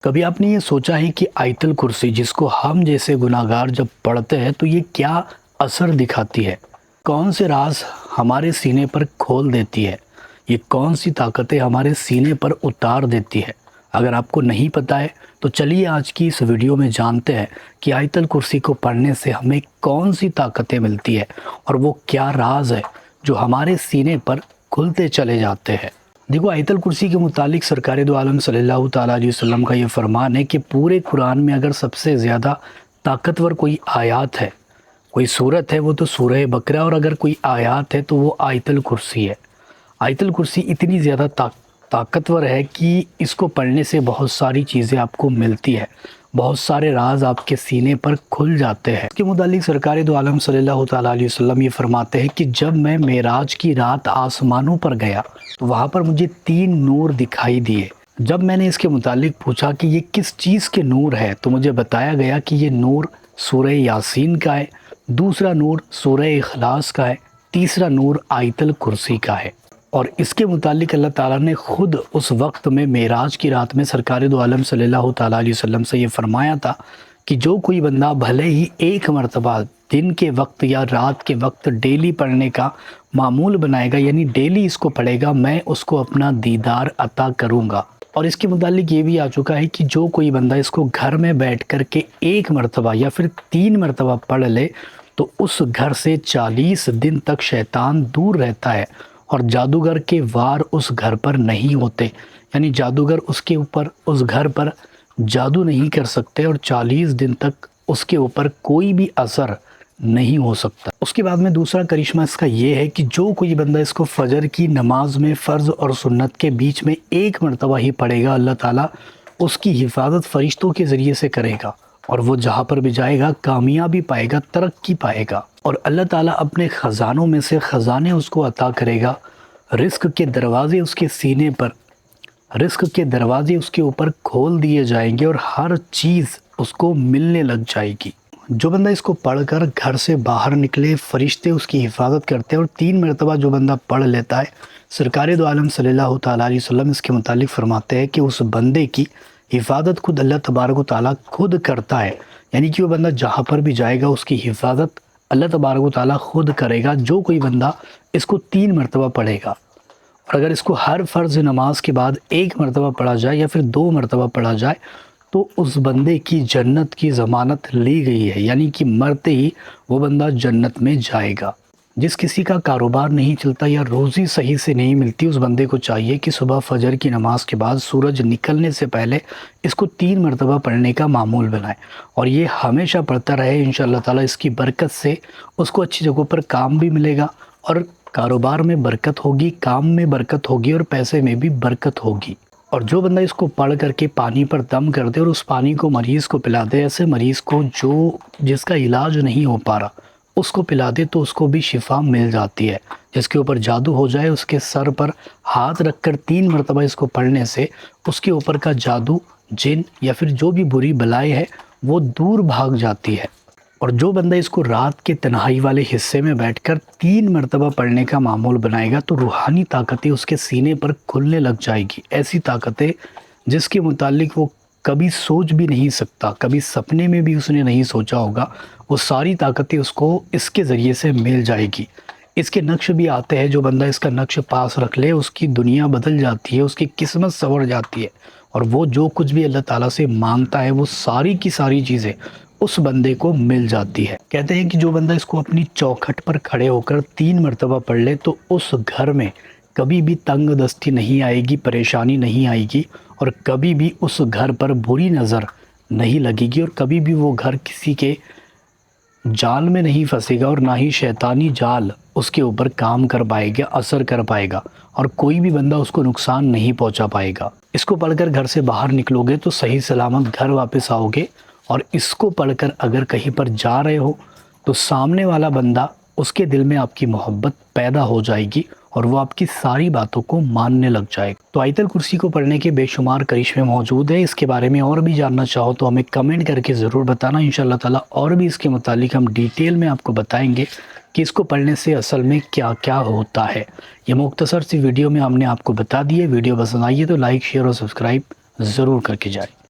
کبھی آپ نے یہ سوچا ہے کہ آیت الکرسی جس کو ہم جیسے گناہگار جب پڑھتے ہیں تو یہ کیا اثر دکھاتی ہے؟ کون سے راز ہمارے سینے پر کھول دیتی ہے؟ یہ کون سی طاقتیں ہمارے سینے پر اتار دیتی ہے؟ اگر آپ کو نہیں پتہ ہے تو چلیے آج کی اس ویڈیو میں جانتے ہیں کہ آیت الکرسی کو پڑھنے سے ہمیں کون سی طاقتیں ملتی ہے اور وہ کیا راز ہے جو ہمارے سینے پر کھلتے چلے جاتے ہیں۔ دیکھو، آیت الکرسی کے متعلق سرکار دو عالم صلی اللہ تعالیٰ علیہ وسلم کا یہ فرمان ہے کہ پورے قرآن میں اگر سب سے زیادہ طاقتور کوئی آیات ہے، کوئی صورت ہے، وہ تو سورہ بقرہ، اور اگر کوئی آیات ہے تو وہ آیت الکرسی ہے۔ آیت الکرسی اتنی زیادہ طاقتور ہے کہ اس کو پڑھنے سے بہت ساری چیزیں آپ کو ملتی ہے، بہت سارے راز آپ کے سینے پر کھل جاتے ہیں۔ اس کے متعلق سرکار دو عالم صلی اللہ تعالیٰ علیہ وسلم یہ فرماتے ہیں کہ جب میں معراج کی رات آسمانوں پر گیا تو وہاں پر مجھے 3 نور دکھائی دیے۔ جب میں نے اس کے متعلق پوچھا کہ یہ کس چیز کے نور ہے تو مجھے بتایا گیا کہ یہ نور سورہ یاسین کا ہے، دوسرا نور سورہ اخلاص کا ہے، تیسرا نور آیت الکرسی کا ہے۔ اور اس کے متعلق اللہ تعالیٰ نے خود اس وقت میں معراج کی رات میں سرکار دو عالم صلی اللہ تعالیٰ علیہ وسلم سے یہ فرمایا تھا کہ جو کوئی بندہ بھلے ہی ایک مرتبہ دن کے وقت یا رات کے وقت ڈیلی پڑھنے کا معمول بنائے گا، یعنی ڈیلی اس کو پڑھے گا، میں اس کو اپنا دیدار عطا کروں گا۔ اور اس کے متعلق یہ بھی آ چکا ہے کہ جو کوئی بندہ اس کو گھر میں بیٹھ کر کے ایک مرتبہ یا پھر 3 مرتبہ پڑھ لے تو اس گھر سے 40 دن تک شیطان دور رہتا ہے اور جادوگر کے وار اس گھر پر نہیں ہوتے، یعنی جادوگر اس کے اوپر، اس گھر پر جادو نہیں کر سکتے اور 40 دن تک اس کے اوپر کوئی بھی اثر نہیں ہو سکتا۔ اس کے بعد میں دوسرا کرشمہ اس کا یہ ہے کہ جو کوئی بندہ اس کو فجر کی نماز میں فرض اور سنت کے بیچ میں ایک مرتبہ ہی پڑھے گا، اللہ تعالیٰ اس کی حفاظت فرشتوں کے ذریعے سے کرے گا اور وہ جہاں پر بھی جائے گا کامیابی پائے گا، ترقی پائے گا، اور اللہ تعالیٰ اپنے خزانوں میں سے خزانے اس کو عطا کرے گا۔ رزق کے دروازے اس کے سینے پر، رزق کے دروازے اس کے اوپر کھول دیے جائیں گے اور ہر چیز اس کو ملنے لگ جائے گی۔ جو بندہ اس کو پڑھ کر گھر سے باہر نکلے، فرشتے اس کی حفاظت کرتے ہیں، اور 3 مرتبہ جو بندہ پڑھ لیتا ہے، سرکار دو عالم صلی اللہ تعالیٰ علیہ وسلم اس کے متعلق فرماتے ہیں کہ اس بندے کی حفاظت خود اللہ تبارک و تعالیٰ خود کرتا ہے، یعنی کہ وہ بندہ جہاں پر بھی جائے گا اس کی حفاظت اللہ تبارک و تعالیٰ خود کرے گا، جو کوئی بندہ اس کو 3 مرتبہ پڑھے گا۔ اور اگر اس کو ہر فرض نماز کے بعد 1 مرتبہ پڑھا جائے یا پھر 2 مرتبہ پڑھا جائے تو اس بندے کی جنت کی ضمانت لی گئی ہے، یعنی کہ مرتے ہی وہ بندہ جنت میں جائے گا۔ جس کسی کا کاروبار نہیں چلتا یا روزی صحیح سے نہیں ملتی، اس بندے کو چاہیے کہ صبح فجر کی نماز کے بعد سورج نکلنے سے پہلے اس کو 3 مرتبہ پڑھنے کا معمول بنائے اور یہ ہمیشہ پڑھتا رہے۔ انشاءاللہ تعالیٰ اس کی برکت سے اس کو اچھی جگہوں پر کام بھی ملے گا اور کاروبار میں برکت ہوگی، کام میں برکت ہوگی اور پیسے میں بھی برکت ہوگی۔ اور جو بندہ اس کو پڑھ کر کے پانی پر دم کر دے اور اس پانی کو مریض کو پلا دے، ایسے مریض کو جس کا علاج نہیں ہو پا رہا اس کو پلا دے تو اس کو بھی شفا مل جاتی ہے۔ جس کے اوپر جادو ہو جائے، اس کے سر پر ہاتھ رکھ کر 3 مرتبہ اس کو پڑھنے سے اس کے اوپر کا جادو، جن یا پھر جو بھی بری بلائیں ہے وہ دور بھاگ جاتی ہے۔ اور جو بندہ اس کو رات کے تنہائی والے حصے میں بیٹھ کر 3 مرتبہ پڑھنے کا معمول بنائے گا تو روحانی طاقتیں اس کے سینے پر کھلنے لگ جائے گی، ایسی طاقتیں جس کے متعلق وہ کبھی سوچ بھی نہیں سکتا، کبھی سپنے میں بھی اس نے نہیں سوچا ہوگا، وہ ساری طاقتیں اس کو اس کے ذریعے سے مل جائے گی۔ اس کے نقش بھی آتے ہیں، جو بندہ اس کا نقش پاس رکھ لے اس کی دنیا بدل جاتی ہے، اس کی قسمت سنور جاتی ہے اور وہ جو کچھ بھی اللہ تعالیٰ سے مانگتا ہے وہ ساری کی ساری چیزیں اس بندے کو مل جاتی ہے۔ کہتے ہیں کہ جو بندہ اس کو اپنی چوکھٹ پر کھڑے ہو کر 3 مرتبہ پڑھ لے تو اس گھر میں کبھی بھی تنگ دستی نہیں آئے گی، پریشانی نہیں آئے گی اور کبھی بھی اس گھر پر بری نظر نہیں لگے گی اور کبھی بھی وہ گھر کسی کے جال میں نہیں پھنسے گا اور نہ ہی شیطانی جال اس کے اوپر کام کر پائے گا، اثر کر پائے گا اور کوئی بھی بندہ اس کو نقصان نہیں پہنچا پائے گا۔ اس کو پڑھ کر گھر سے باہر نکلو گے تو صحیح سلامت گھر واپس آؤ گے، اور اس کو پڑھ کر اگر کہیں پر جا رہے ہو تو سامنے والا بندہ، اس کے دل میں آپ کی محبت پیدا ہو جائے گی اور وہ آپ کی ساری باتوں کو ماننے لگ جائے گا۔ تو آیت الکرسی کو پڑھنے کے بے شمار کرشمے موجود ہیں۔ اس کے بارے میں اور بھی جاننا چاہو تو ہمیں کمنٹ کر کے ضرور بتانا، انشاءاللہ تعالیٰ اور بھی اس کے متعلق ہم ڈیٹیل میں آپ کو بتائیں گے کہ اس کو پڑھنے سے اصل میں کیا کیا ہوتا ہے۔ یہ مختصر سی ویڈیو میں ہم نے آپ کو بتا دی ہے۔ ویڈیو پسند آئی ہے تو لائک، شیئر اور سبسکرائب ضرور کر کے جائیں۔